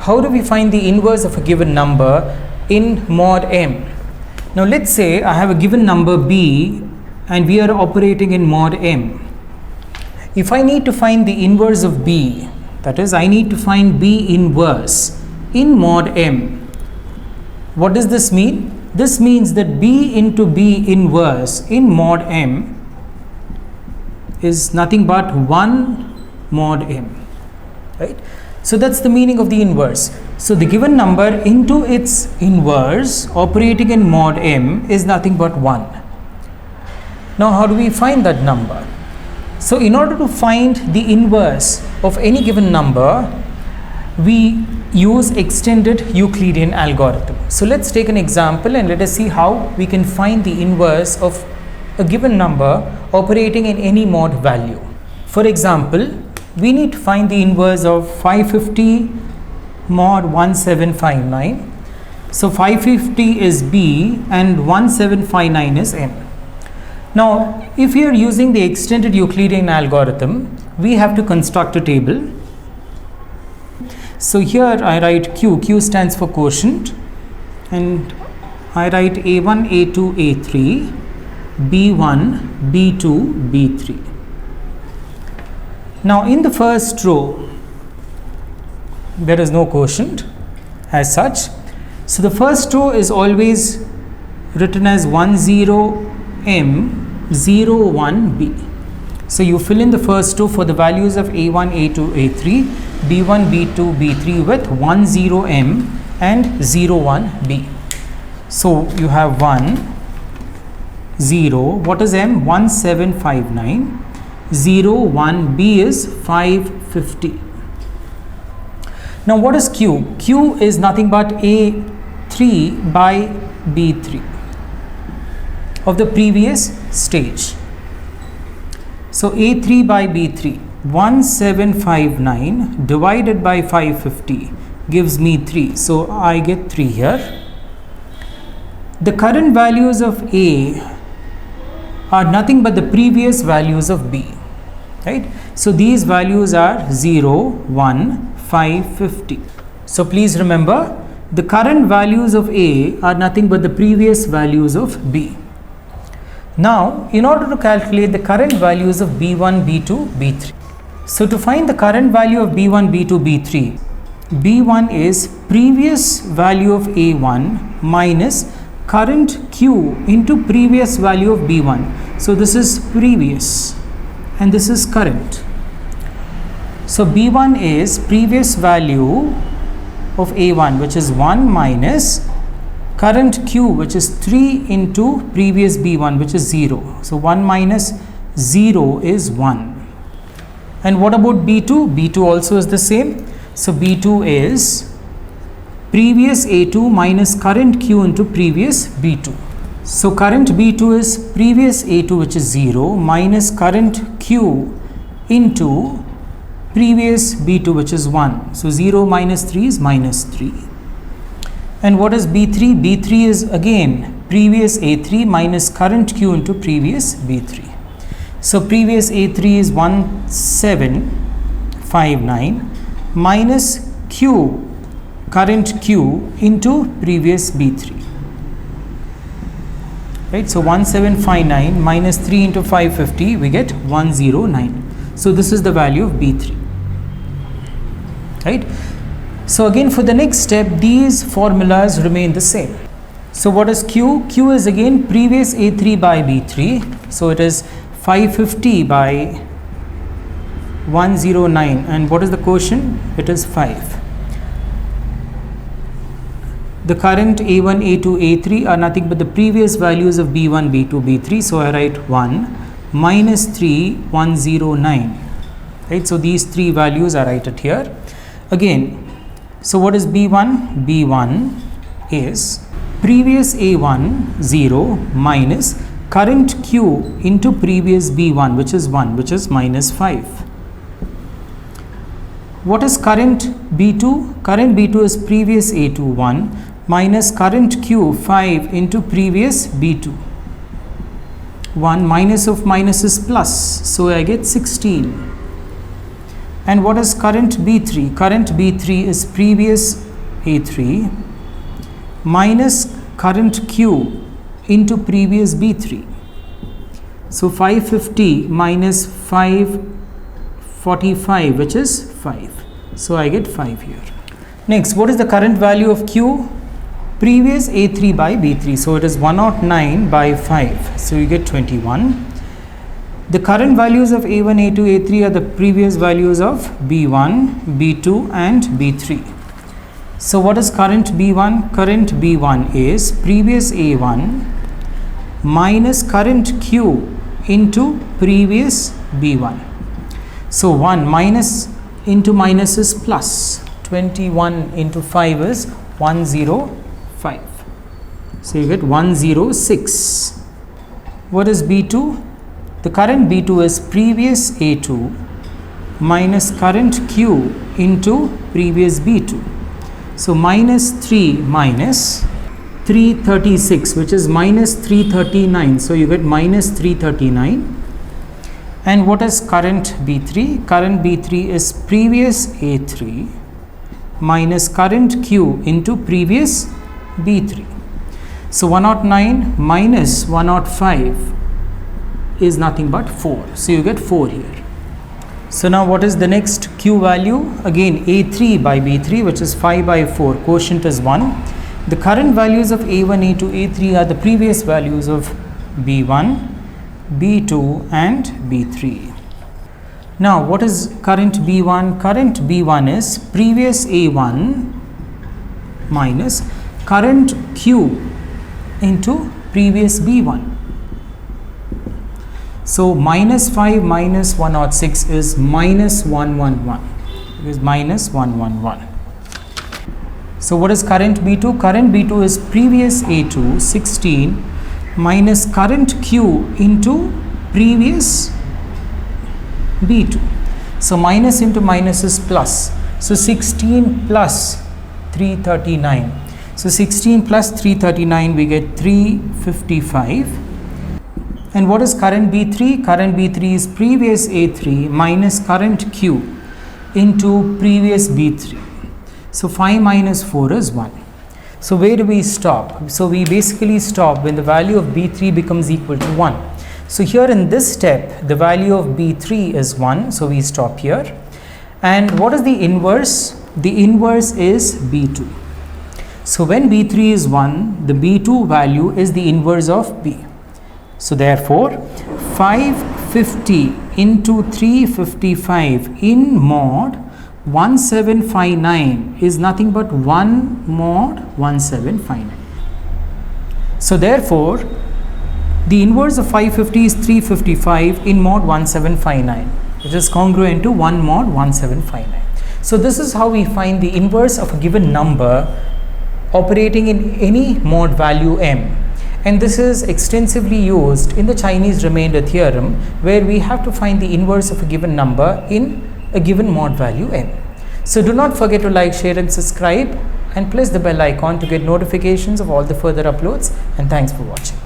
how do we find the inverse of a given number in mod m? Now let's say I have a given number b and we are operating in mod m. If I need to find the inverse of b, that is, I need to find b inverse in mod m. What does this mean? This means that b into b inverse in mod m is nothing but 1 mod m, right? So that's the meaning of the inverse. So the given number into its inverse operating in mod m is nothing but 1. Now how do we find that number? So in order to find the inverse of any given number, we use extended Euclidean algorithm. So let's take an example and let us see how we can find the inverse of a given number operating in any mod value. For example, we need to find the inverse of 550 mod 1759. So 550 is b and 1759 is m. Now if we are using the extended Euclidean algorithm, we have to construct a table. So here I write q, q stands for quotient, and I write a1, a2, a3, b1, b2, b3. Now in the first row there is no quotient as such, so the first row is always written as 10m 01b. So you fill in the first row for the values of a1, a2, a3, b1, b2, b3 with 10m and 01b. So you have 1, 0, what is m? 1759, 01b is 550. Now what is q? q is nothing but a3 by b3 of the previous stage. So a3 by b3, 1759 divided by 550 gives me 3. So I get 3 here. The current values of a are nothing but the previous values of b, right? So these values are 0, 1, 5, 50. So please remember, the current values of a are nothing but the previous values of b. Now in order to calculate the current values of b1, b2, b3, so to find the current value of b1, b2, b3, b1 is previous value of a1 minus current q into previous value of b1. So this is previous and this is current. So b1 is previous value of a1, which is 1, minus current q, which is 3 into previous b1, which is 0. So 1 minus 0 is 1. And what about b2? b2 also is the same. So b2 is previous a2 minus current q into previous b2. So current b2 is previous a2, which is 0, minus current q into previous b2, which is 1. So 0 minus 3 is minus 3. And what is b3? b3 is again previous a3 minus current q into previous b3. So previous a3 is 1759 minus q, current q into previous b3, right? So 1759 minus 3 into 550, we get 109. So this is the value of b3, right? So again, for the next step, these formulas remain the same. So what is q? q is again previous a3 by b3. So it is 550 by 109. And what is the quotient? It is 5. The current a1, a2, a3 are nothing but the previous values of b1, b2, b3. So I write 1 minus 3, 109. Right? So these three values are written here. Again, so what is b1? b1 is previous a1, 0, minus current q into previous b1, which is 1, which is minus 5. What is current b2? Current b2 is previous a2, 1, minus current q, 5, into previous b2. 1 minus of minus is plus, so I get 16. And what is current B3? Current B3 is previous A3 minus current Q into previous B3. So 550 minus 545, which is 5. So I get 5 here. Next, what is the current value of Q? Previous A3 by B3. So it is 109 by 5. So you get 21. The current values of A1, A2, A3 are the previous values of B1, B2 and B3. So what is current B1? Current B1 is previous A1 minus current Q into previous B1. So 1 minus into minus is plus. 21 into 5 is 105. So you get 106. What is B2? The current B2 is previous A2 minus current Q into previous B2. So minus 3 minus 336, which is minus 339. So you get minus 339. And what is current B3? Current B3 is previous A3 minus current Q into previous B3. So 109 minus 105 is nothing but 4. So you get 4 here. So now what is the next Q value? Again A3 by B3, which is 5 by 4. Quotient is 1. The current values of A1, A2, A3 are the previous values of B1, B2 and B3. Now what is current B1? Current B1 is previous A1 minus current Q into previous B1. So minus 5 minus 106 is minus 111. It is minus 111. So what is current B2? Current B2 is previous A2 16 minus current Q into previous B2. So minus into minus is plus. So 16 plus 339. So 16 plus 339, we get 355. And what is current B3? Current B3 is previous A3 minus current Q into previous B3. So 5 minus 4 is 1. So where do we stop? So we basically stop when the value of B3 becomes equal to 1. So here in this step, the value of B3 is 1. So we stop here. And what is the inverse? The inverse is B2. So when B3 is 1, the B2 value is the inverse of B. So therefore 550 into 355 in mod 1759 is nothing but 1 mod 1759. So therefore the inverse of 550 is 355 in mod 1759, which is congruent to 1 mod 1759. So this is how we find the inverse of a given number operating in any mod value m. And this is extensively used in the Chinese remainder theorem, where we have to find the inverse of a given number in a given mod value n. So do not forget to like, share and subscribe, and press the bell icon to get notifications of all the further uploads, and thanks for watching.